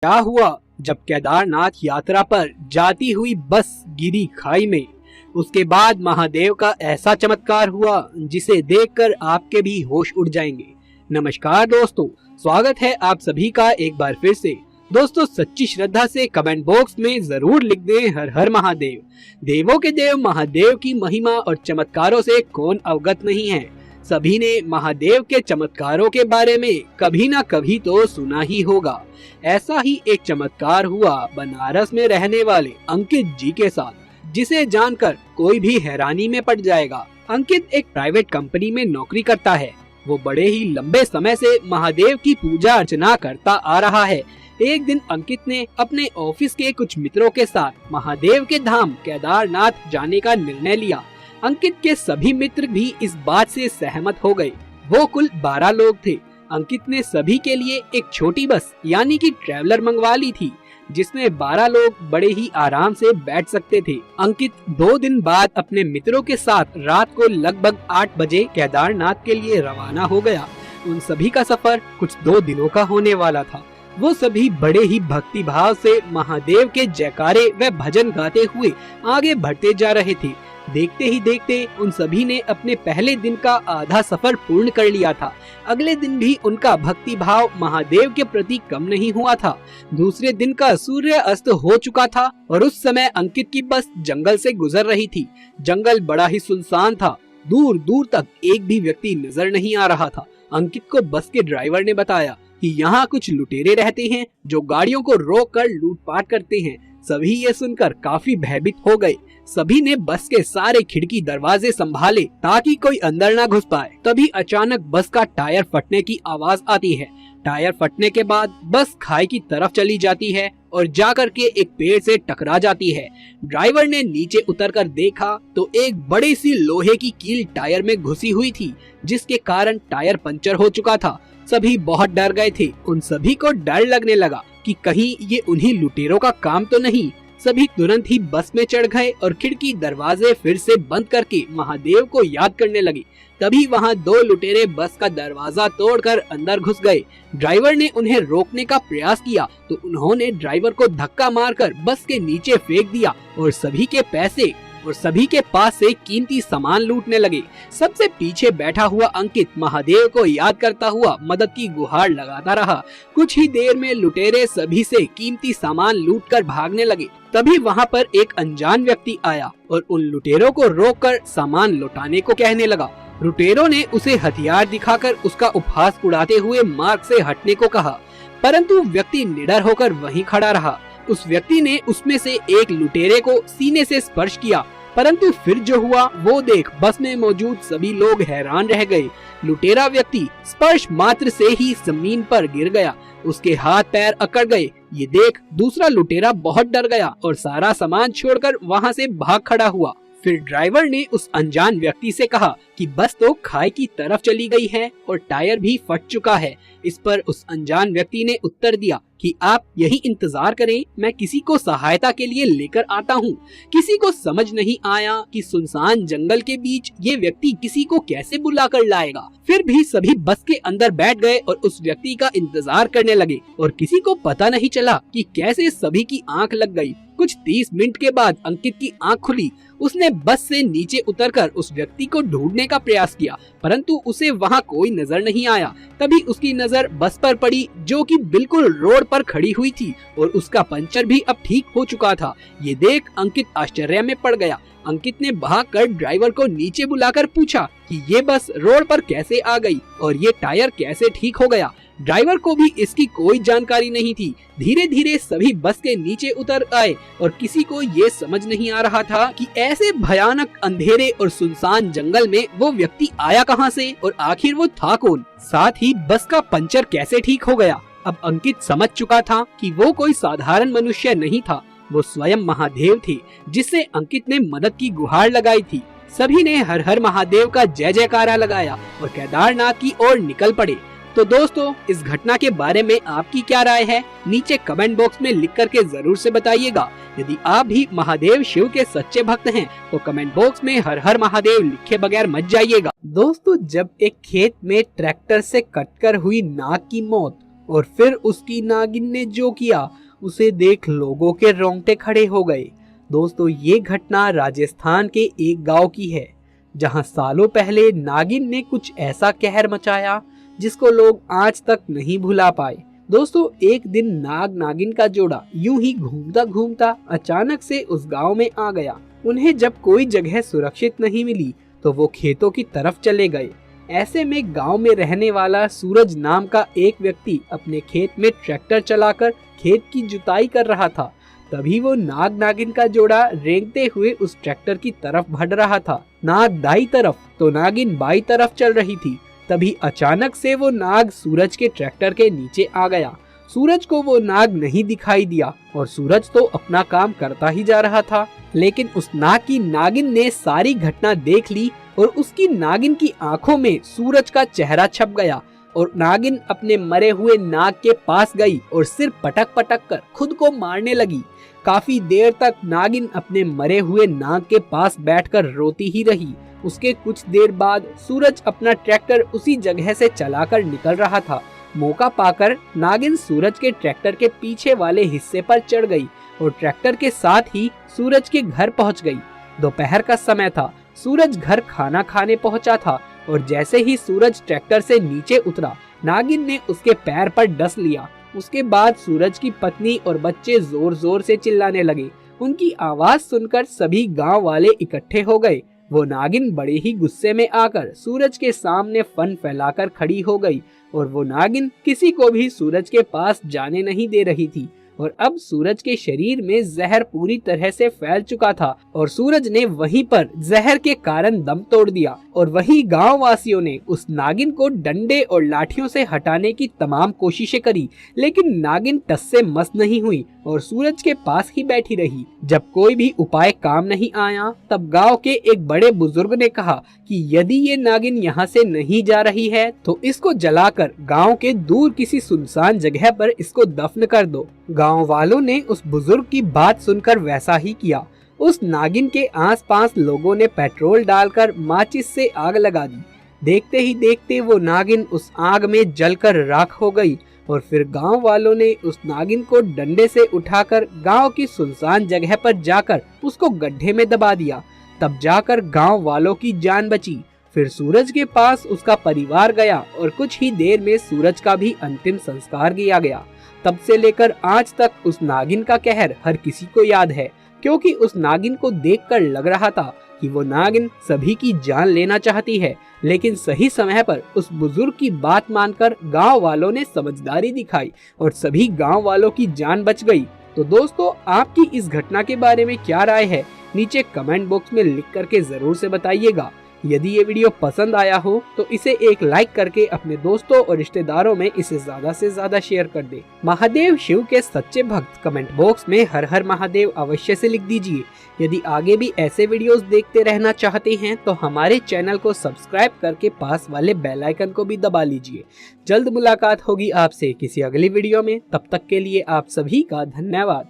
क्या हुआ जब केदारनाथ यात्रा पर जाती हुई बस गिरी खाई में। उसके बाद महादेव का ऐसा चमत्कार हुआ जिसे देखकर आपके भी होश उड़ जाएंगे। नमस्कार दोस्तों, स्वागत है आप सभी का एक बार फिर से। दोस्तों, सच्ची श्रद्धा से कमेंट बॉक्स में जरूर लिख दें हर हर महादेव। देवों के देव महादेव की महिमा और चमत्कारों से कौन अवगत नहीं है। सभी ने महादेव के चमत्कारों के बारे में कभी ना कभी तो सुना ही होगा। ऐसा ही एक चमत्कार हुआ बनारस में रहने वाले अंकित जी के साथ, जिसे जानकर कोई भी हैरानी में पड़ जाएगा। अंकित एक प्राइवेट कंपनी में नौकरी करता है। वो बड़े ही लंबे समय से महादेव की पूजा अर्चना करता आ रहा है। एक दिन अंकित ने अपने ऑफिस के कुछ मित्रों के साथ महादेव के धाम केदारनाथ जाने का निर्णय लिया। अंकित के सभी मित्र भी इस बात से सहमत हो गए। वो कुल 12 लोग थे। अंकित ने सभी के लिए एक छोटी बस यानी कि ट्रैवलर मंगवा ली थी, जिसमें 12 लोग बड़े ही आराम से बैठ सकते थे। अंकित 2 दिन बाद अपने मित्रों के साथ रात को लगभग 8 बजे केदारनाथ के लिए रवाना हो गया। उन सभी का सफर कुछ 2 दिनों का होने वाला था। वो सभी बड़े ही भक्ति भाव से महादेव के जयकारे व भजन गाते हुए आगे बढ़ते जा रहे थे। देखते ही देखते उन सभी ने अपने पहले दिन का आधा सफर पूर्ण कर लिया था। अगले दिन भी उनका भक्ति भाव महादेव के प्रति कम नहीं हुआ था। दूसरे दिन का सूर्य अस्त हो चुका था और उस समय अंकित की बस जंगल से गुजर रही थी। जंगल बड़ा ही सुनसान था। दूर दूर तक एक भी व्यक्ति नजर नहीं आ रहा था। अंकित को बस के ड्राइवर ने बताया कि यहाँ कुछ लुटेरे रहते हैं जो गाड़ियों को रोक कर लूटपाट करते हैं। सभी ये सुनकर काफी भयभीत हो गए। सभी ने बस के सारे खिड़की दरवाजे संभाले ताकि कोई अंदर ना घुस पाए। तभी अचानक बस का टायर फटने की आवाज आती है। टायर फटने के बाद बस खाई की तरफ चली जाती है और जाकर के एक पेड़ से टकरा जाती है। ड्राइवर ने नीचे उतरकर देखा तो एक बड़ी सी लोहे की कील टायर में घुसी हुई थी, जिसके कारण टायर पंचर हो चुका था। सभी बहुत डर गए थे। उन सभी को डर लगने लगा कि कहीं ये उन्हीं लुटेरों का काम तो नहीं। सभी तुरंत ही बस में चढ़ गए और खिड़की दरवाजे फिर से बंद करके महादेव को याद करने लगे। तभी वहाँ 2 लुटेरे बस का दरवाजा तोड़कर अंदर घुस गए। ड्राइवर ने उन्हें रोकने का प्रयास किया तो उन्होंने ड्राइवर को धक्का मारकर बस के नीचे फेंक दिया और सभी के पैसे और सभी के पास से कीमती सामान लूटने लगे। सबसे पीछे बैठा हुआ अंकित महादेव को याद करता हुआ मदद की गुहार लगाता रहा। कुछ ही देर में लुटेरे सभी से कीमती सामान लूटकर भागने लगे। तभी वहाँ पर एक अनजान व्यक्ति आया और उन लुटेरों को रोककर सामान लौटाने को कहने लगा। लुटेरों ने उसे हथियार दिखाकर उसका उपहास उड़ाते हुए मार्ग से हटने को कहा, परंतु व्यक्ति निडर होकर वहीं खड़ा रहा। उस व्यक्ति ने उसमें से एक लुटेरे को सीने से स्पर्श किया, परंतु फिर जो हुआ वो देख बस में मौजूद सभी लोग हैरान रह गए। लुटेरा व्यक्ति स्पर्श मात्र से ही जमीन पर गिर गया। उसके हाथ पैर अकड़ गए। ये देख दूसरा लुटेरा बहुत डर गया और सारा सामान छोड़कर वहाँ से भाग खड़ा हुआ। फिर ड्राइवर ने उस अनजान व्यक्ति से कहा कि बस तो खाई की तरफ चली गई है और टायर भी फट चुका है। इस पर उस अनजान व्यक्ति ने उत्तर दिया कि आप यही इंतजार करें, मैं किसी को सहायता के लिए लेकर आता हूँ। किसी को समझ नहीं आया कि सुनसान जंगल के बीच ये व्यक्ति किसी को कैसे बुला कर लाएगा। फिर भी सभी बस के अंदर बैठ गए और उस व्यक्ति का इंतजार करने लगे और किसी को पता नहीं चला कि कैसे सभी की आंख लग गई। कुछ 30 मिनट के बाद अंकित की आंख खुली। उसने बस से नीचे उतरकर उस व्यक्ति को ढूंढने का प्रयास किया, परंतु उसे वहाँ कोई नजर नहीं आया। तभी उसकी नजर बस पर पड़ी, जो कि बिल्कुल रोड पर खड़ी हुई थी और उसका पंचर भी अब ठीक हो चुका था। ये देख अंकित आश्चर्य में पड़ गया। अंकित ने भागकर ड्राइवर को नीचे बुलाकर पूछा कि ये बस रोड पर कैसे आ गई और ये टायर कैसे ठीक हो गया। ड्राइवर को भी इसकी कोई जानकारी नहीं थी। धीरे धीरे सभी बस के नीचे उतर आए और किसी को ये समझ नहीं आ रहा था कि ऐसे भयानक अंधेरे और सुनसान जंगल में वो व्यक्ति आया कहाँ से और आखिर वो था कौन। साथ ही बस का पंचर कैसे ठीक हो गया। अब अंकित समझ चुका था कि वो कोई साधारण मनुष्य नहीं था, वो स्वयं महादेव थे, जिससे अंकित ने मदद की गुहार लगाई थी। सभी ने हर हर महादेव का जय जयकारा लगाया और केदारनाथ की ओर निकल पड़े। तो दोस्तों, इस घटना के बारे में आपकी क्या राय है, नीचे कमेंट बॉक्स में लिख करके जरूर से बताइएगा। यदि आप भी महादेव शिव के सच्चे भक्त हैं तो कमेंट बॉक्स में हर हर महादेव लिखे बगैर मत जाइएगा। दोस्तों, जब एक खेत में ट्रैक्टर से कटकर हुई नाग की मौत और फिर उसकी नागिन ने जो किया उसे देख लोगों के रोंगटे खड़े हो गए। दोस्तों, ये घटना राजस्थान के एक गांव की है, जहां सालों पहले नागिन ने कुछ ऐसा कहर मचाया जिसको लोग आज तक नहीं भुला पाए। दोस्तों, एक दिन नाग नागिन का जोड़ा यूं ही घूमता घूमता अचानक से उस गांव में आ गया। उन्हें जब कोई जगह सुरक्षित नहीं मिली तो वो खेतों की तरफ चले गए। ऐसे में गांव में रहने वाला सूरज नाम का एक व्यक्ति अपने खेत में ट्रैक्टर चलाकर खेत की जुताई कर रहा था। तभी वो नाग नागिन का जोड़ा रेंगते हुए उस ट्रैक्टर की तरफ बढ़ रहा था। नाग दाई तरफ तो नागिन बाई तरफ चल रही थी। तभी अचानक से वो नाग सूरज के ट्रैक्टर के नीचे आ गया। सूरज को वो नाग नहीं दिखाई दिया और सूरज तो अपना काम करता ही जा रहा था। लेकिन उस नाग की नागिन ने सारी घटना देख ली और उसकी नागिन की आंखों में सूरज का चेहरा छप गया और नागिन अपने मरे हुए नाग के पास गई और सिर पटक पटक कर खुद को मारने लगी। काफी देर तक नागिन अपने मरे हुए नाग के पास बैठकर रोती ही रही। उसके कुछ देर बाद सूरज अपना ट्रैक्टर उसी जगह से चलाकर निकल रहा था। मौका पाकर नागिन सूरज के ट्रैक्टर के पीछे वाले हिस्से पर चढ़ गई और ट्रैक्टर के साथ ही सूरज के घर पहुंच गई। दोपहर का समय था। सूरज घर खाना खाने पहुंचा था और जैसे ही सूरज ट्रैक्टर से नीचे उतरा, नागिन ने उसके पैर पर डस लिया। उसके बाद सूरज की पत्नी और बच्चे जोर जोर से चिल्लाने लगे। उनकी आवाज सुनकर सभी गांव वाले इकट्ठे हो गए। वो नागिन बड़े ही गुस्से में आकर सूरज के सामने फन फैलाकर खड़ी हो गई और वो नागिन किसी को भी सूरज के पास जाने नहीं दे रही थी। और अब सूरज के शरीर में जहर पूरी तरह से फैल चुका था और सूरज ने वहीं पर जहर के कारण दम तोड़ दिया। और वहीं गांव वासियों ने उस नागिन को डंडे और लाठियों से हटाने की तमाम कोशिशें करी, लेकिन नागिन टस से मस नहीं हुई और सूरज के पास ही बैठी रही। जब कोई भी उपाय काम नहीं आया, तब गांव के एक बड़े बुजुर्ग ने कहा कि यदि ये नागिन यहाँ से नहीं जा रही है तो इसको जलाकर गांव के दूर किसी सुनसान जगह पर इसको दफन कर दो। गांव वालों ने उस बुजुर्ग की बात सुनकर वैसा ही किया। उस नागिन के आसपास लोगों ने पेट्रोल डालकर माचिस से आग लगा दी। देखते ही देखते वो नागिन उस आग में जलकर राख हो गई और फिर गांव वालों ने उस नागिन को डंडे से उठाकर गांव की सुनसान जगह पर जाकर उसको गड्ढे में दबा दिया। तब जाकर गांव वालों की जान बची। फिर सूरज के पास उसका परिवार गया और कुछ ही देर में सूरज का भी अंतिम संस्कार किया गया। तब से लेकर आज तक उस नागिन का कहर हर किसी को याद है, क्योंकि उस नागिन को देखकर लग रहा था कि वो नागिन सभी की जान लेना चाहती है। लेकिन सही समय पर उस बुजुर्ग की बात मानकर गांव वालों ने समझदारी दिखाई और सभी गांव वालों की जान बच गई। तो दोस्तों, आपकी इस घटना के बारे में क्या राय है, नीचे कमेंट बॉक्स में लिख करके जरूर से बताइएगा। यदि ये वीडियो पसंद आया हो तो इसे एक लाइक करके अपने दोस्तों और रिश्तेदारों में इसे ज्यादा से ज्यादा शेयर कर दे। महादेव शिव के सच्चे भक्त कमेंट बॉक्स में हर हर महादेव अवश्य से लिख दीजिए। यदि आगे भी ऐसे वीडियोस देखते रहना चाहते हैं तो हमारे चैनल को सब्सक्राइब करके पास वाले बेल आइकन को भी दबा लीजिए। जल्द मुलाकात होगी आपसे किसी अगली वीडियो में। तब तक के लिए आप सभी का धन्यवाद।